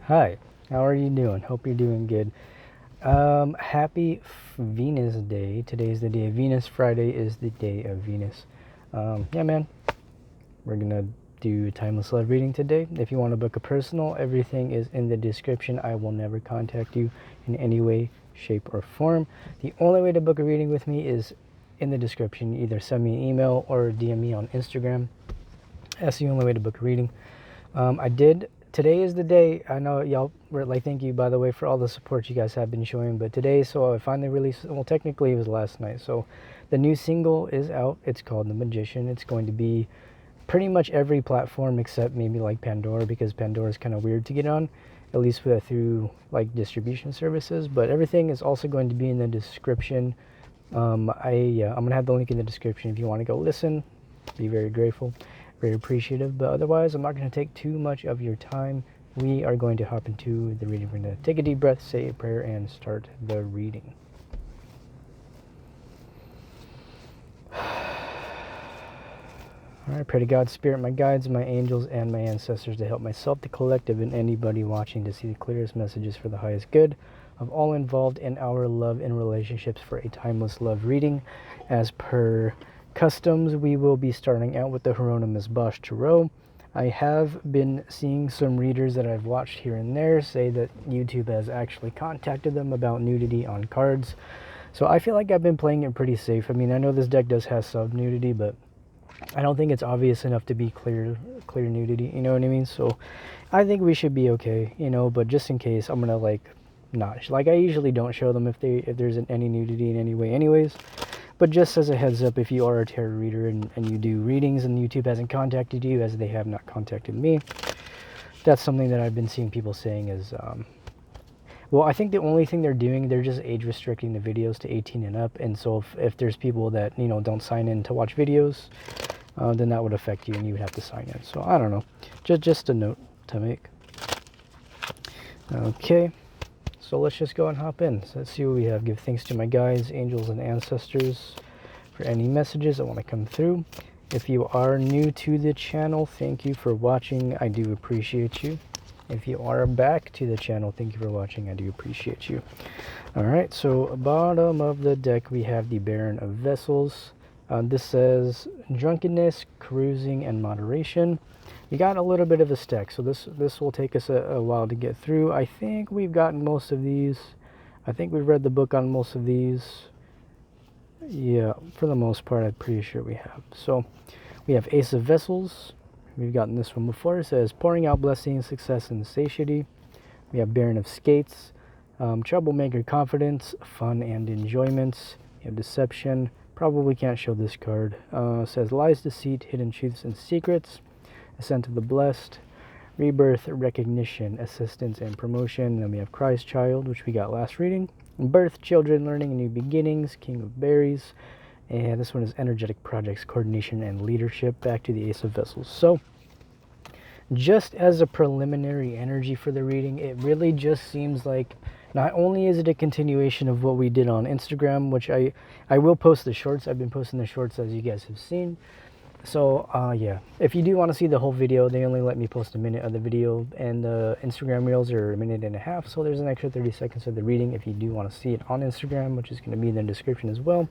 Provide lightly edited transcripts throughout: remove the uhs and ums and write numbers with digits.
Hi, how are you doing? Hope you're doing good. Happy Venus Day. Today's the day of Venus. Friday is the day of Venus. Yeah, man, we're gonna do timeless love reading today. If you want to book a personal, everything is in the description. I will never contact you in any way, shape, or form. The only way to book a reading with me is in the description. Either send me an email or DM me on Instagram. That's the only way to book a reading. Today is the day. I know y'all were like, thank you, by the way, for all the support you guys have been showing. But today, so I finally released, well, technically it was last night. So the new single is out. It's called The Magician. It's going to be pretty much every platform except maybe like Pandora, because Pandora is kind of weird to get on, at least through like distribution services. But everything is also going to be in the description. I'm going to have the link in the description if you want to go listen. Be very grateful. Very appreciative, but otherwise I'm not going to take too much of your time. We are going to hop into the reading. We're going to take a deep breath, say a prayer, and start the reading. Alright, pray to God, Spirit, my guides, my angels, and my ancestors to help myself, the collective, and anybody watching to see the clearest messages for the highest good of all involved in our love and relationships for a timeless love reading. As per customs, we will be starting out with the Hieronymus Bosch Tarot. I have been seeing some readers that I've watched here and there say that YouTube has actually contacted them about nudity on cards. So I feel like I've been playing it pretty safe. I mean, I know this deck does have some nudity, but I don't think it's obvious enough to be clear nudity, you know what I mean? So I think we should be okay, you know, but just in case, I'm gonna I usually don't show them if there's any nudity in any way anyways. But just as a heads up, if you are a tarot reader and you do readings and YouTube hasn't contacted you, as they have not contacted me, that's something that I've been seeing people saying is, well, I think the only thing they're doing, they're just age restricting the videos to 18 and up. And so if there's people that, you know, don't sign in to watch videos, then that would affect you and you would have to sign in. So I don't know, just a note to make. Okay. So let's just go and hop in. So let's see what we have. Give thanks to my guides, angels, and ancestors for any messages that want to come through. If you are new to the channel, thank you for watching. I do appreciate you. If you are back to the channel, thank you for watching. I do appreciate you. All right, so bottom of the deck, we have the Baron of Vessels. This says drunkenness, cruising, and moderation. You got a little bit of a stack, so this will take us a while to get through. I think we've gotten most of these. I think we've read the book on most of these. Yeah, for the most part, I'm pretty sure we have. So we have Ace of Vessels. We've gotten this one before. It says pouring out blessings, success, and satiety. We have Baron of Skates, troublemaker, confidence, fun, and enjoyments. You have deception. Probably can't show this card. Says lies, deceit, hidden truths, and secrets. Ascent of the Blessed, Rebirth, Recognition, Assistance, and Promotion. And then we have Christ Child, which we got last reading. Birth, Children, Learning, and New Beginnings, King of Berries. And this one is Energetic Projects, Coordination, and Leadership. Back to the Ace of Vessels. So, just as a preliminary energy for the reading, it really just seems like not only is it a continuation of what we did on Instagram, which I will post the shorts. I've been posting the shorts as you guys have seen. So yeah, if you do want to see the whole video, they only let me post a minute of the video, and the Instagram reels are a minute and a half, so there's an extra 30 seconds of the reading if you do want to see it on Instagram, which is going to be in the description as well.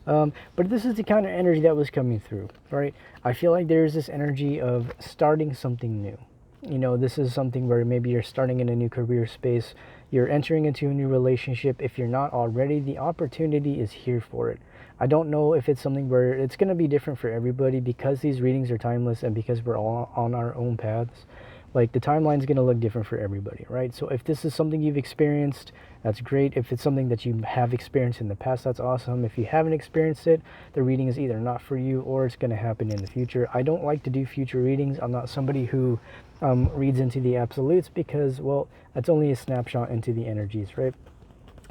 But this is the kind of energy that was coming through, right? I feel like there's this energy of starting something new. You know, this is something where maybe you're starting in a new career space, you're entering into a new relationship. If you're not already, the opportunity is here for it. I don't know if it's something where it's going to be different for everybody, because these readings are timeless and because we're all on our own paths. Like, the timeline is going to look different for everybody, right? So if this is something you've experienced, that's great. If it's something that you have experienced in the past, that's awesome. If you haven't experienced it, the reading is either not for you or it's going to happen in the future. I don't like to do future readings. I'm not somebody who reads into the absolutes, because, well, that's only a snapshot into the energies, right?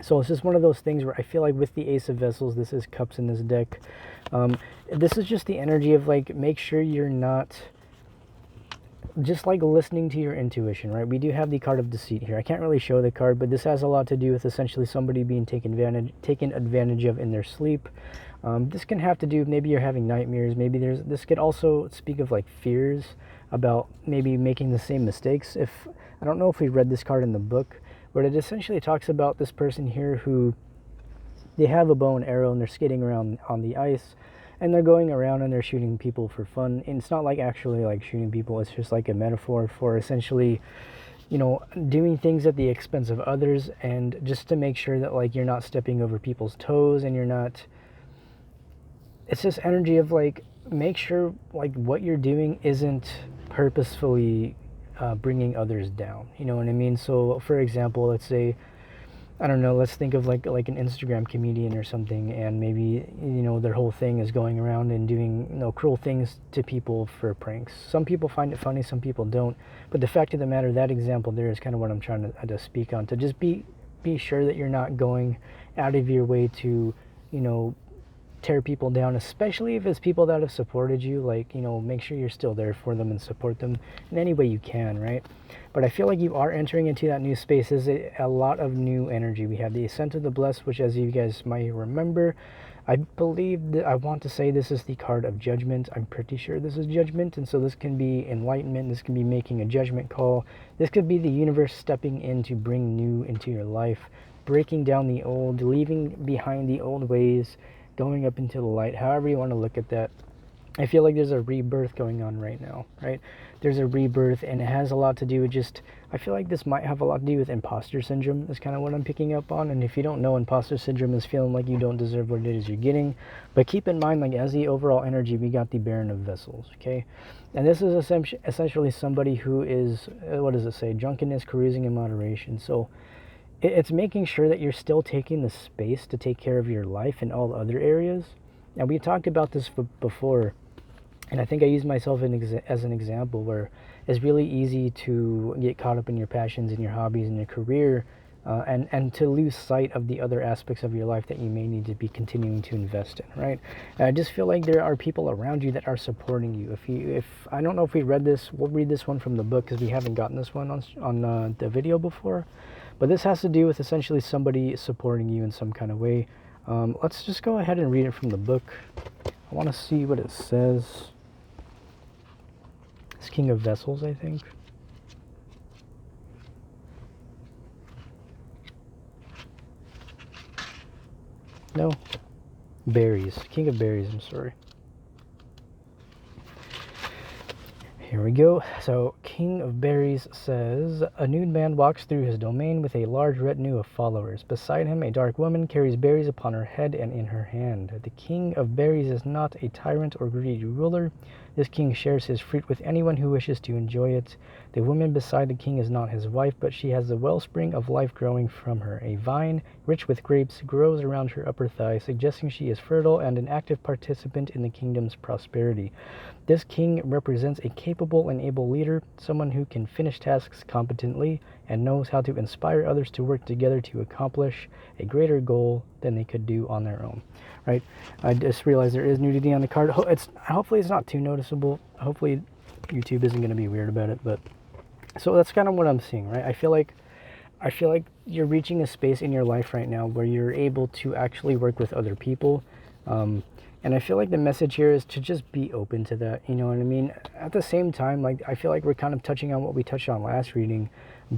So it's just one of those things where I feel like with the Ace of Vessels, this is cups in this deck. This is just the energy of, like, make sure you're not just like listening to your intuition, right? We do have the card of deceit here. I can't really show the card, but this has a lot to do with essentially somebody being taken advantage of in their sleep. This can have to do, maybe you're having nightmares, maybe this could also speak of like fears about maybe making the same mistakes. If I don't know if we read this card in the book, but it essentially talks about this person here who, they have a bow and arrow and they're skating around on the ice, and they're going around and they're shooting people for fun. And it's not like actually like shooting people, it's just like a metaphor for essentially, you know, doing things at the expense of others, and just to make sure that like you're not stepping over people's toes, and you're not, it's this energy of like, make sure like what you're doing isn't purposefully bringing others down, you know what I mean? So for example, let's say, I don't know, let's think of like an Instagram comedian or something, and maybe, you know, their whole thing is going around and doing, you know, cruel things to people for pranks. Some people find it funny, some people don't, but the fact of the matter, that example there is kind of what I'm trying to speak on, to just be sure that you're not going out of your way to, you know, tear people down, especially if it's people that have supported you. Like, you know, make sure you're still there for them and support them in any way you can, right? But I feel like you are entering into that new space. There's a lot of new energy. We have the Ascent of the Blessed, which, as you guys might remember, I believe that I want to say this is the card of judgment. I'm pretty sure this is judgment, and so this can be enlightenment, this can be making a judgment call, this could be the universe stepping in to bring new into your life, breaking down the old, leaving behind the old ways, going up into the light, however you want to look at that. I feel like there's a rebirth going on right now, right? There's a rebirth, and it has a lot to do with just, I feel like this might have a lot to do with imposter syndrome, is kind of what I'm picking up on. And if you don't know, imposter syndrome is feeling like you don't deserve what it is you're getting. But keep in mind, like, as the overall energy, we got the Baron of Vessels, okay? And this is essentially somebody who is, what does it say? Drunkenness, carousing in moderation. So it's making sure that you're still taking the space to take care of your life in all other areas. Now, we talked about this before, and I think I used myself as an example, where it's really easy to get caught up in your passions and your hobbies and your career, and to lose sight of the other aspects of your life that you may need to be continuing to invest in, right? And I just feel like there are people around you that are supporting you. If I don't know if we read this, we'll read this one from the book, because we haven't gotten this one on the video before. But this has to do with essentially somebody supporting you in some kind of way. Let's just go ahead and read it from the book. I want to see what it says. It's King of Vessels, I think. No. Berries. King of Berries, I'm sorry. Here we go. So, King of Berries says, a nude man walks through his domain with a large retinue of followers. Beside him, a dark woman carries berries upon her head and in her hand. The King of Berries is not a tyrant or greedy ruler. This king shares his fruit with anyone who wishes to enjoy it. The woman beside the king is not his wife, but she has the wellspring of life growing from her. A vine, rich with grapes, grows around her upper thigh, suggesting she is fertile and an active participant in the kingdom's prosperity. This king represents a capable and able leader, someone who can finish tasks competently and knows how to inspire others to work together to accomplish a greater goal than they could do on their own. Right? I just realized there is nudity on the card. Hopefully it's not too noticeable. Hopefully YouTube isn't going to be weird about it. But so that's kind of what I'm seeing, right? I feel like you're reaching a space in your life right now where you're able to actually work with other people. And I feel like the message here is to just be open to that. You know what I mean? At the same time, like, I feel like we're kind of touching on what we touched on last reading.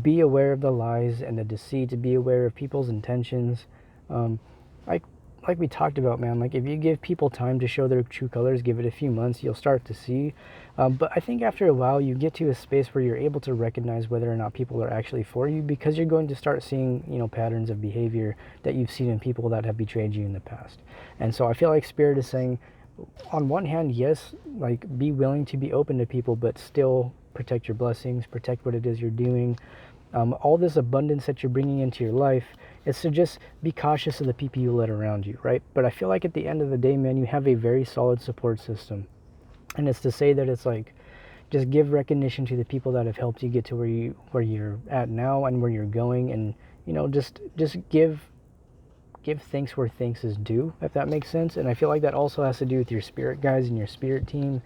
Be aware of the lies and the deceit. To be aware of people's intentions. Like we talked about, man, like, if you give people time to show their true colors, give it a few months, you'll start to see. But I think after a while, you get to a space where you're able to recognize whether or not people are actually for you, because you're going to start seeing, you know, patterns of behavior that you've seen in people that have betrayed you in the past. And so I feel like Spirit is saying, on one hand, yes, like, be willing to be open to people, but still protect your blessings, protect what it is you're doing. All this abundance that you're bringing into your life, is to just be cautious of the people you let around you, right? But I feel like at the end of the day, man, you have a very solid support system. And it's to say that it's like, just give recognition to the people that have helped you get to where you're at now and where you're going, and, you know, just give thanks where thanks is due, if that makes sense. And I feel like that also has to do with your spirit guides and your spirit team.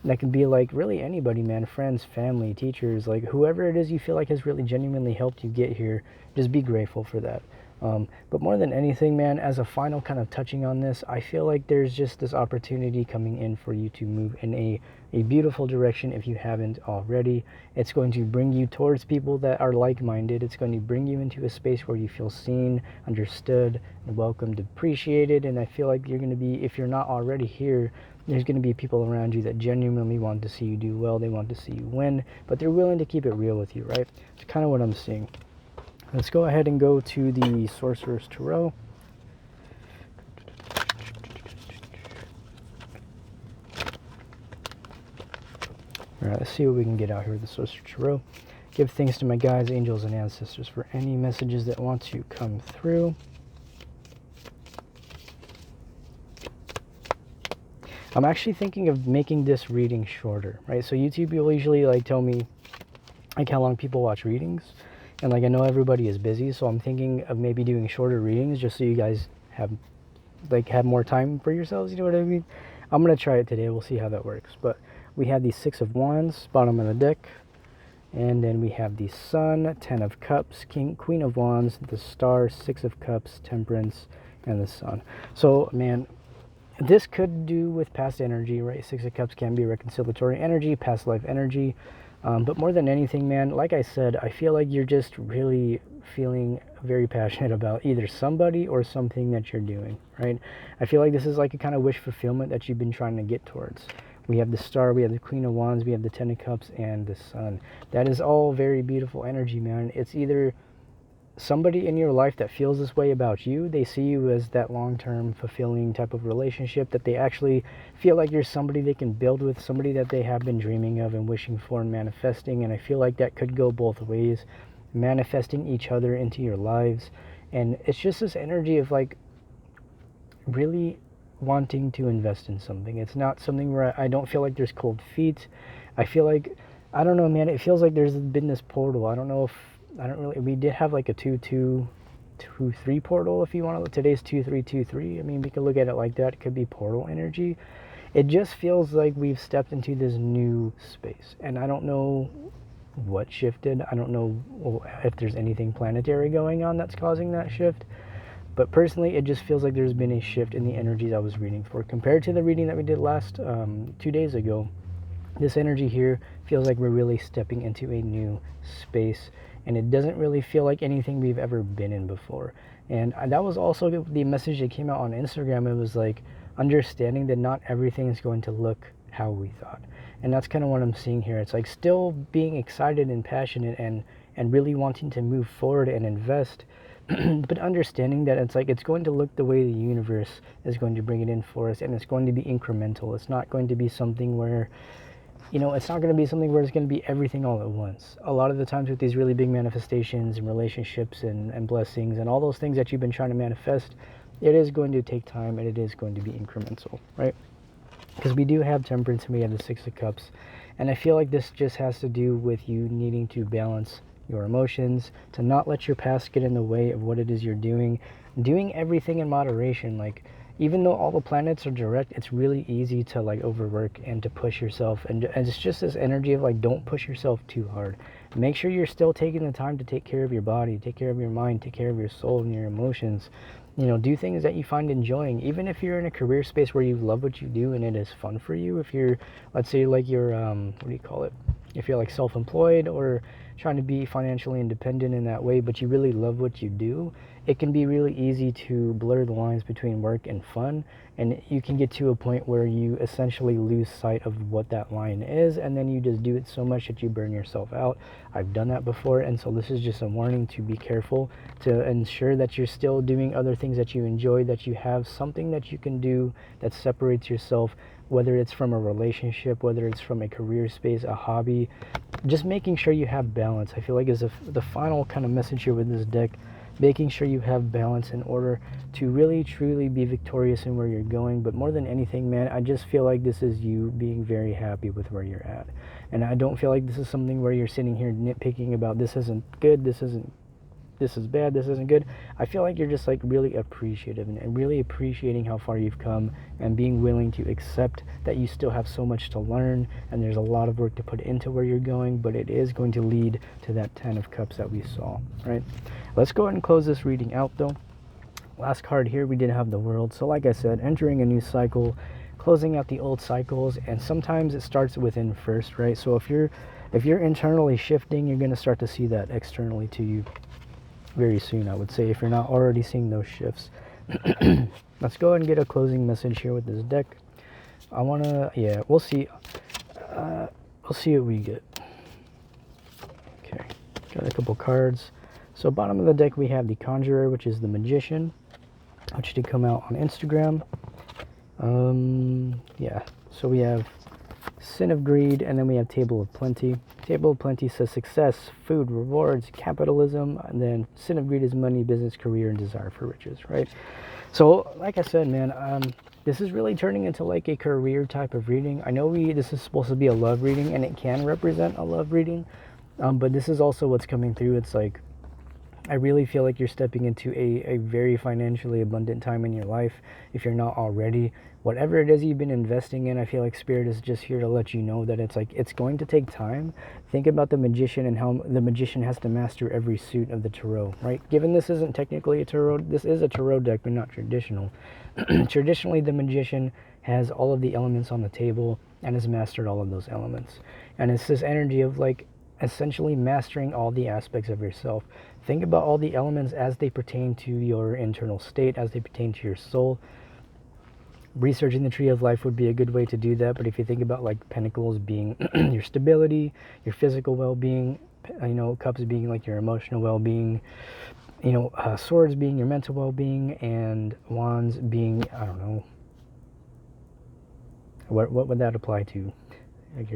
That can be like really anybody, man, friends, family, teachers, like whoever it is you feel like has really genuinely helped you get here. Just be grateful for that. But more than anything, man, as a final kind of touching on this, I feel like there's just this opportunity coming in for you to move in a a beautiful direction if you haven't already. It's going to bring you towards people that are like-minded. It's going to bring you into a space where you feel seen, understood, and welcomed, appreciated. And I feel like you're going to be, if you're not already here, there's going to be people around you that genuinely want to see you do well. They want to see you win, but they're willing to keep it real with you, right? It's kind of what I'm seeing. Let's go ahead and go to the Sorcerer's Tarot. Alright, let's see what we can get out here with the Sorcerer's Tarot. Give thanks to my guides, angels, and ancestors for any messages that want to come through. I'm actually thinking of making this reading shorter, right? So YouTube will usually like tell me like how long people watch readings, and like I know everybody is busy, so I'm thinking of maybe doing shorter readings just so you guys have more time for yourselves, you know what I mean? I'm gonna try it today. We'll see how that works. But we have the Six of Wands, bottom of the deck, and then we have the Sun, Ten of Cups, Queen of Wands, the Star, Six of Cups, Temperance, and the Sun. So man, this could do with past energy, right? Six of Cups can be reconciliatory energy, past life energy. But more than anything, man, like I said, I feel like you're just really feeling very passionate about either somebody or something that you're doing, right? I feel like this is like a kind of wish fulfillment that you've been trying to get towards. We have the Star, we have the Queen of Wands, we have the Ten of Cups, and the Sun. That is all very beautiful energy, man. It's either somebody in your life that feels this way about you, they see you as that long-term fulfilling type of relationship, that they actually feel like you're somebody they can build with, somebody that they have been dreaming of and wishing for and manifesting. And I feel like that could go both ways, manifesting each other into your lives. And it's just this energy of like really wanting to invest in something. It's not something where I don't feel like there's cold feet. I feel like, I don't know, man, it feels like there's been this portal. I don't know if, we did have like a 2-2-2-3 portal if you want to. Today's 2-3-2-3. I mean, we could look at it like that. It could be portal energy. It just feels like we've stepped into this new space, and I don't know what shifted. I don't know if there's anything planetary going on that's causing that shift, but personally it just feels like there's been a shift in the energies I was reading for compared to the reading that we did last 2 days ago. This energy here feels like we're really stepping into a new space, and it doesn't really feel like anything we've ever been in before. And that was also the message that came out on Instagram. It was like understanding that not everything is going to look how we thought. And that's kind of what I'm seeing here. It's like still being excited and passionate and really wanting to move forward and invest, but understanding that it's like it's going to look the way the universe is going to bring it in for us, and it's going to be incremental. It's not going to be something where, you know, it's not going to be something where it's going to be everything all at once. A lot of the times with these really big manifestations and relationships and blessings and all those things that you've been trying to manifest, it is going to take time, and it is going to be incremental, right? Because we do have Temperance and we have the Six of Cups, and I feel like this just has to do with you needing to balance your emotions, to not let your past get in the way of what it is you're doing everything in moderation. Like, even though all the planets are direct, it's really easy to like overwork and to push yourself, and it's just this energy of like, don't push yourself too hard. Make sure you're still taking the time to take care of your body, take care of your mind, take care of your soul and your emotions. You know, do things that you find enjoying, even if you're in a career space where you love what you do and it is fun for you. If you're, let's say, like you're what do you call it, if you're like self-employed or trying to be financially independent in that way, but you really love what you do, it can be really easy to blur the lines between work and fun, and you can get to a point where you essentially lose sight of what that line is, and then you just do it so much that you burn yourself out. I've done that before, and so this is just a warning to be careful, to ensure that you're still doing other things that you enjoy, that you have something that you can do that separates yourself, whether it's from a relationship, whether it's from a career space, a hobby. Just making sure you have balance, I feel like, is the final kind of message here with this deck. Making sure you have balance in order to really truly be victorious in where you're going. But more than anything, man, I just feel like this is you being very happy with where you're at, and I don't feel like this is something where you're sitting here nitpicking about this isn't good, this is bad, this isn't good. I feel like you're just like really appreciative and really appreciating how far you've come, and being willing to accept that you still have so much to learn, and there's a lot of work to put into where you're going, but it is going to lead to that Ten of Cups that we saw, right? Let's go ahead and close this reading out though. Last card here, we did have the World. So like I said, entering a new cycle, closing out the old cycles, and sometimes it starts within first, right? So if you're internally shifting, you're going to start to see that externally to you very soon, I would say, if you're not already seeing those shifts. Let's go ahead and get a closing message here with this deck. We'll see. We'll see what we get. Okay, got a couple cards. So bottom of the deck we have the Conjurer, which is the Magician, which did come out on Instagram. Yeah, so we have Sin of Greed, and then we have Table of Plenty. Table of Plenty says success, food, rewards, capitalism, and then Sin of Greed is money, business, career, and desire for riches, right? So, like I said, man, this is really turning into like a career type of reading. I know this is supposed to be a love reading, and it can represent a love reading, but this is also what's coming through. It's like, I really feel like you're stepping into a very financially abundant time in your life, if you're not already. Whatever it is you've been investing in, I feel like Spirit is just here to let you know that it's like, it's going to take time. Think about the Magician and how the Magician has to master every suit of the Tarot, right? Given this isn't technically a Tarot, this is a Tarot deck, but not traditional. Traditionally, the Magician has all of the elements on the table and has mastered all of those elements. And it's this energy of like, essentially mastering all the aspects of yourself. Think about all the elements as they pertain to your internal state, as they pertain to your soul. Researching the Tree of Life would be a good way to do that, but if you think about like Pentacles being your stability, your physical well-being, Cups being like your emotional well-being, Swords being your mental well-being, and Wands being, I don't know, what would that apply to? Like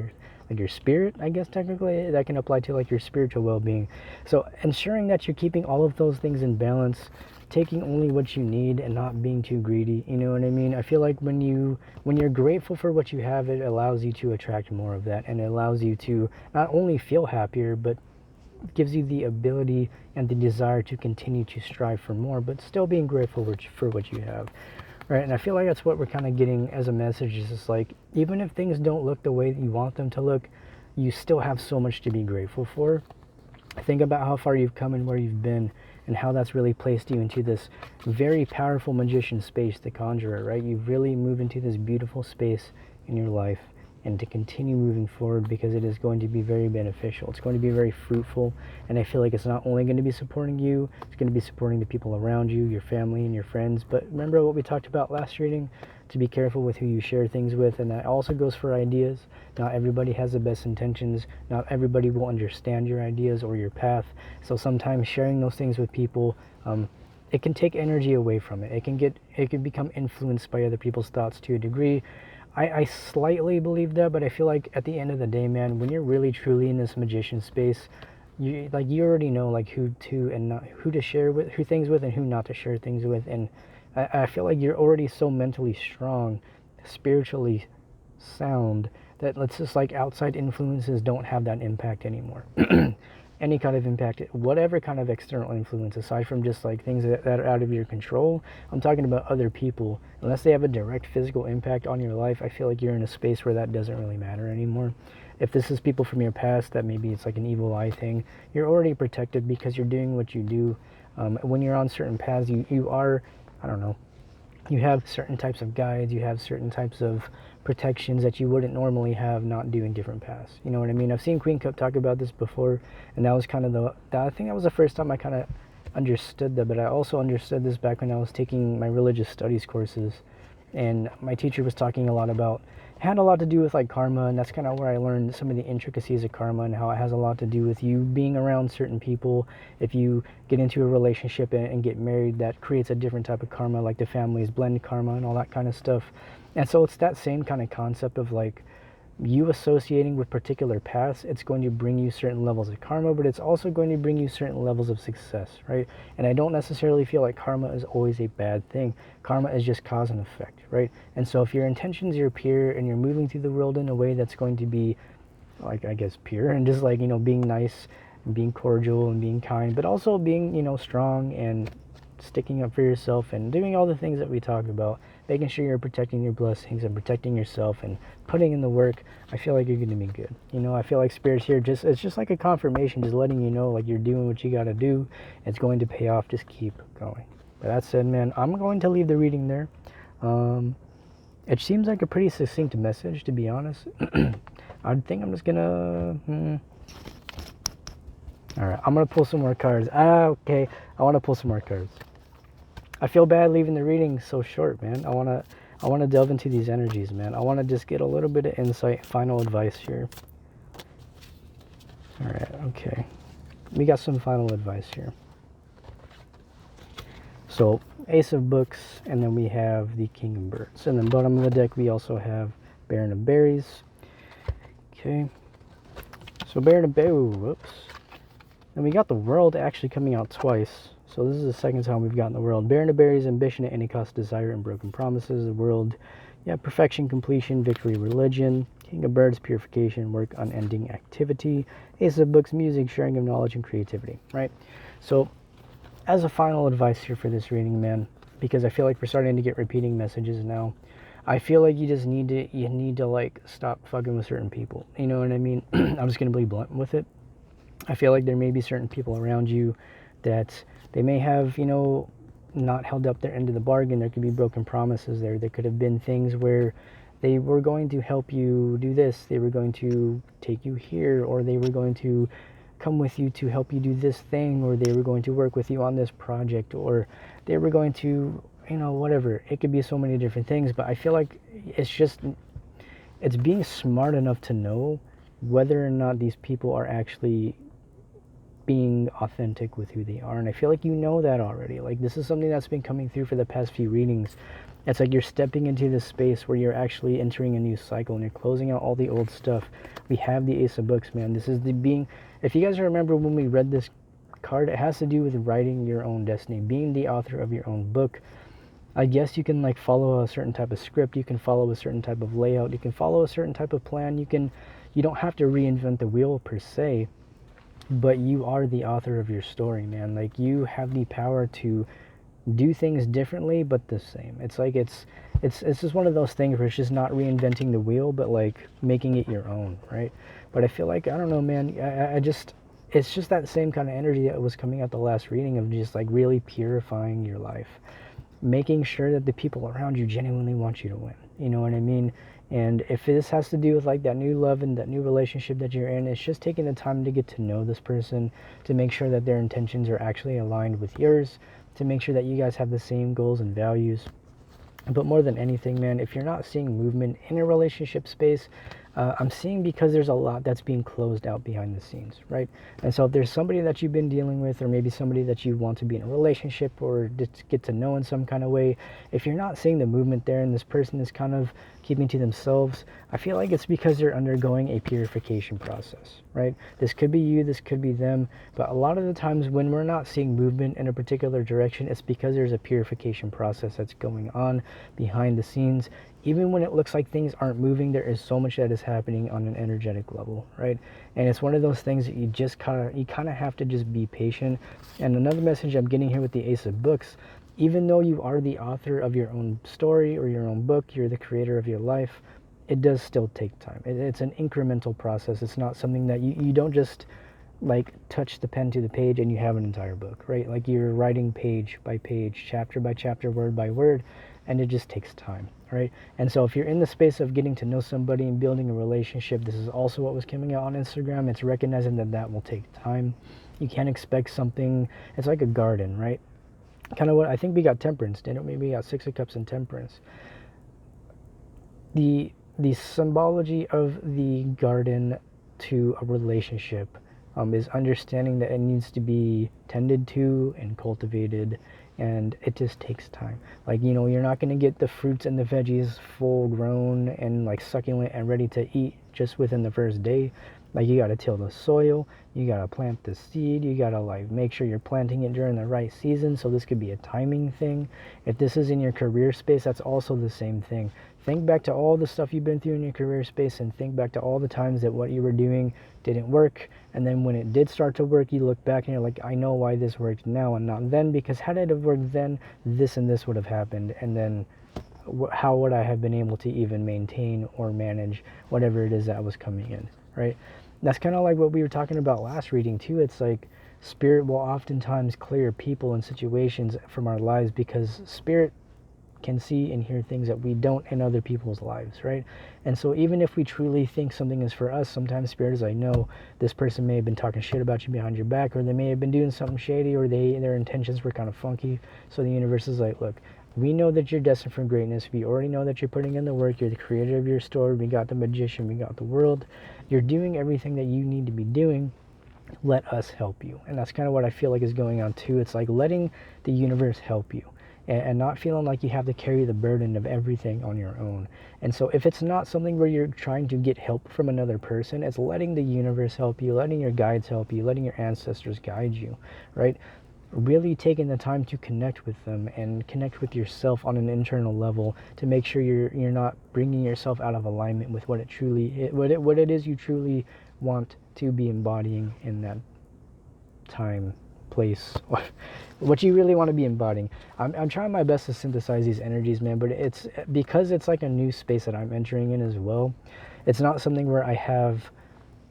your spirit, I guess technically that can apply to like your spiritual well-being. So ensuring that you're keeping all of those things in balance, taking only what you need and not being too greedy, you know what I mean? I feel like when you're grateful for what you have, it allows you to attract more of that, and it allows you to not only feel happier, but gives you the ability and the desire to continue to strive for more, but still being grateful for what you have. Right, and I feel like that's what we're kind of getting as a message, is just like, even if things don't look the way that you want them to look, you still have so much to be grateful for. Think about how far you've come and where you've been, and how that's really placed you into this very powerful magician space, the Conjurer, right? You've really moved into this beautiful space in your life, and to continue moving forward, because it is going to be very beneficial. It's going to be very fruitful, and I feel like it's not only going to be supporting you, it's going to be supporting the people around you, your family and your friends. But remember what we talked about last reading, to be careful with who you share things with, and that also goes for ideas. Not everybody has the best intentions, not everybody will understand your ideas or your path, so sometimes sharing those things with people, it can take energy away from it. It can become influenced by other people's thoughts to a degree. I slightly believe that, but I feel like at the end of the day, man, when you're really truly in this magician space, you already know like who to share with, who things with, and who not to share things with. And I feel like you're already so mentally strong, spiritually sound, that let's just like outside influences don't have that impact anymore. Any kind of impact, whatever kind of external influence, aside from just like things that are out of your control, I'm talking about other people, unless they have a direct physical impact on your life, I feel like you're in a space where that doesn't really matter anymore. If this is people from your past, that maybe it's like an evil eye thing, you're already protected because you're doing what you do. When you're on certain paths, you are, I don't know, you have certain types of guides, you have certain types of protections that you wouldn't normally have not doing different paths. You know what I mean? I've seen Queen Cup talk about this before, and that was kind of I think that was the first time I kind of understood that, but I also understood this back when I was taking my religious studies courses, and my teacher was talking a lot about, it had a lot to do with like karma, and that's kind of where I learned some of the intricacies of karma and how it has a lot to do with you being around certain people. If you get into a relationship and get married, that creates a different type of karma, like the families blend karma and all that kind of stuff. And so it's that same kind of concept of like, you associating with particular paths, it's going to bring you certain levels of karma, but it's also going to bring you certain levels of success, right? And I don't necessarily feel like karma is always a bad thing. Karma is just cause and effect, right? And so if your intentions are pure and you're moving through the world in a way that's going to be, like, I guess, pure, and just like, being nice and being cordial and being kind, but also being, strong and sticking up for yourself and doing all the things that we talk about, making sure you're protecting your blessings and protecting yourself and putting in the work, I feel like you're going to be good. I feel like Spirit's here, it's just like a confirmation, just letting you know like you're doing what you got to do. It's going to pay off. Just keep going. But that said, man, I'm going to leave the reading there. It seems like a pretty succinct message, to be honest. I think I'm just gonna... Alright, I'm gonna pull some more cards. Okay. I want to pull some more cards. I feel bad leaving the reading so short, man. I wanna delve into these energies, man. I wanna just get a little bit of insight, final advice here. Alright, okay. We got some final advice here. So, Ace of Books, and then we have the King of Birds. And then bottom of the deck, we also have Baron of Berries. Okay. So, Baron of Berries, whoops. And we got the World actually coming out twice. So, this is the second time we've gotten the World. Baron of Berries, ambition at any cost, desire, and broken promises. The World, yeah, perfection, completion, victory, religion. King of Birds, purification, work, unending activity. Ace of Books, music, sharing of knowledge, and creativity, right? So, as a final advice here for this reading, man, because I feel like we're starting to get repeating messages now, I feel like you need to like stop fucking with certain people. You know what I mean? I'm just gonna be blunt with it. I feel like there may be certain people around you that they may have, you know, not held up their end of the bargain. There could be broken promises there. There could have been things where they were going to help you do this, they were going to take you here, or they were going to come with you to help you do this thing, or they were going to work with you on this project, or they were going to, you know, whatever. It could be so many different things, but I feel like it's being smart enough to know whether or not these people are actually being authentic with who they are. And I feel like you know that already. Like, this is something that's been coming through for the past few readings. It's like you're stepping into this space where you're actually entering a new cycle and you're closing out all the old stuff. We have the Ace of Books, man. This is the being... If you guys remember when we read this card, it has to do with writing your own destiny, being the author of your own book. I guess you can like follow a certain type of script, you can follow a certain type of layout, you can follow a certain type of plan, you don't have to reinvent the wheel per se, but you are the author of your story, man. Like, you have the power to do things differently but the same. It's like it's just one of those things where it's just not reinventing the wheel, but like making it your own, right? But I feel like, I don't know, man, it's just that same kind of energy that was coming out the last reading of just like really purifying your life, making sure that the people around you genuinely want you to win. You know what I mean? And if this has to do with like that new love and that new relationship that you're in, it's just taking the time to get to know this person, to make sure that their intentions are actually aligned with yours, to make sure that you guys have the same goals and values. But more than anything, man, if you're not seeing movement in a relationship space, I'm seeing because there's a lot that's being closed out behind the scenes, right? And so if there's somebody that you've been dealing with, or maybe somebody that you want to be in a relationship or just get to know in some kind of way, if you're not seeing the movement there and this person is kind of keeping to themselves, I feel like it's because they're undergoing a purification process, right? This could be you, this could be them, but a lot of the times when we're not seeing movement in a particular direction, it's because there's a purification process that's going on behind the scenes. Even when it looks like things aren't moving, there is so much that is happening on an energetic level, right? And it's one of those things that you just kind of have to just be patient. And another message I'm getting here with the Ace of Books, even though you are the author of your own story or your own book, you're the creator of your life, it does still take time. It's an incremental process. It's not something that you don't just like touch the pen to the page and you have an entire book, right? Like, you're writing page by page, chapter by chapter, word by word, and it just takes time, right? And so if you're in the space of getting to know somebody and building a relationship, this is also what was coming out on Instagram. It's recognizing that that will take time. You can't expect something. It's like a garden, right? Kind of what I think we got Temperance, didn't we? We got Six of Cups and Temperance. The symbology of the garden to a relationship is understanding that it needs to be tended to and cultivated, and it just takes time. Like, you know, you're not going to get the fruits and the veggies full grown and like succulent and ready to eat just within the first day. Like, you got to till the soil, you got to plant the seed, you got to like make sure you're planting it during the right season. So this could be a timing thing. If this is in your career space, that's also the same thing. Think back to all the stuff you've been through in your career space, and think back to all the times that what you were doing didn't work. And then when it did start to work, you look back and you're like, I know why this worked now and not then, because had it have worked then, this and this would have happened. And then how would I have been able to even maintain or manage whatever it is that was coming in, right? That's kind of like what we were talking about last reading too. It's like Spirit will oftentimes clear people and situations from our lives because Spirit can see and hear things that we don't in other people's lives, right? And so even if we truly think something is for us, sometimes Spirit is like, no, this person may have been talking shit about you behind your back, or they may have been doing something shady, or their intentions were kind of funky. So the universe is like, look, we know that you're destined for greatness. We already know that you're putting in the work. You're the creator of your story. We got the magician. We got the world. You're doing everything that you need to be doing. Let us help you. And that's kind of what I feel like is going on too. It's like letting the universe help you, and not feeling like you have to carry the burden of everything on your own. And so if it's not something where you're trying to get help from another person, it's letting the universe help you, letting your guides help you, letting your ancestors guide you, right? Really taking the time to connect with them and connect with yourself on an internal level to make sure you're not bringing yourself out of alignment with what it is you truly want to be embodying in that time, place, what you really want to be embodying. I'm trying my best to synthesize these energies, man, but it's because it's like a new space that I'm entering in as well. It's not something where I have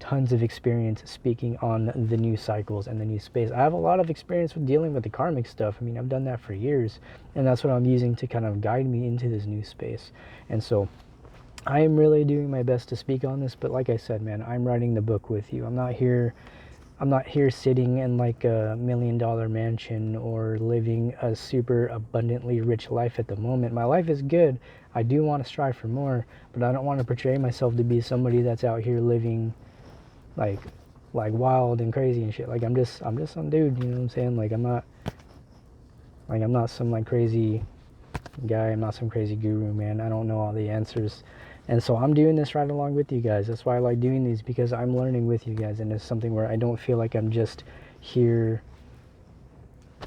tons of experience speaking on the new cycles and the new space. I have a lot of experience with dealing with the karmic stuff. I mean, I've done that for years, and that's what I'm using to kind of guide me into this new space. And so I am really doing my best to speak on this, but like I said, man, I'm writing the book with you. I'm not here sitting in like a $1 million mansion or living a super abundantly rich life at the moment. My life is good. I do want to strive for more, but I don't want to portray myself to be somebody that's out here living like wild and crazy and shit. Like I'm just some dude, you know what I'm saying? Like I'm not some like crazy guy. I'm not some crazy guru, man. I don't know all the answers. And so I'm doing this right along with you guys. That's why I like doing these, because I'm learning with you guys, and it's something where I don't feel like I'm just here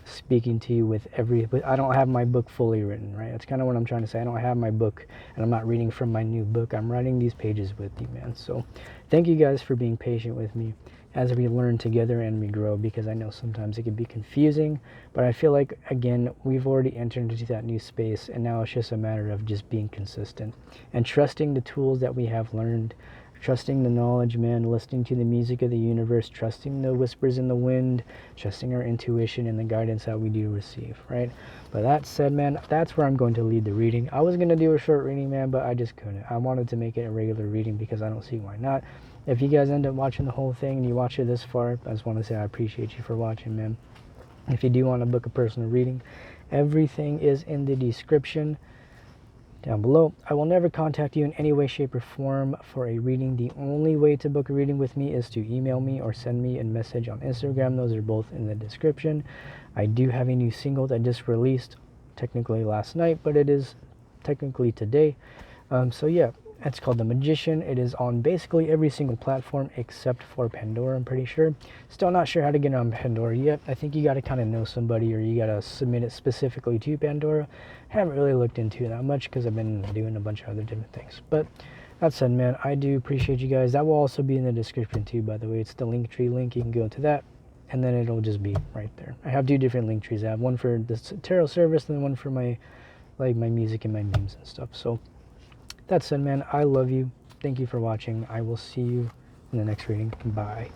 speaking to you but I don't have my book fully written, right? That's kind of what I'm trying to say. I don't have my book, and I'm not reading from my new book. I'm writing these pages with you, man. So thank you guys for being patient with me as we learn together and we grow, because I know sometimes it can be confusing, but I feel like, again, we've already entered into that new space, and now it's just a matter of just being consistent and trusting the tools that we have learned, trusting the knowledge, man, listening to the music of the universe, trusting the whispers in the wind, trusting our intuition and the guidance that we do receive, right? But that said, man, that's where I'm going to lead the reading. I was going to do a short reading, man, but I just couldn't. I wanted to make it a regular reading because I don't see why not. If you guys end up watching the whole thing and you watch it this far, I just want to say I appreciate you for watching, man. If you do want to book a personal reading, everything is in the description down below. I will never contact you in any way, shape, or form for a reading. The only way to book a reading with me is to email me or send me a message on Instagram. Those are both in the description. I do have a new single that just released, technically last night, but it is technically today. So yeah, it's called The Magician. It is on basically every single platform except for Pandora, I'm pretty sure. Still not sure how to get it on Pandora yet. I think you got to kind of know somebody, or you got to submit it specifically to Pandora. Haven't really looked into it that much because I've been doing a bunch of other different things. But that said, man, I do appreciate you guys. That will also be in the description too, by the way. It's the Linktree link. You can go to that, and then it'll just be right there. I have 2 different Linktrees. I have one for the tarot service, and then one for my music and my memes and stuff. So that said, man, I love you. Thank you for watching. I will see you in the next reading. Bye.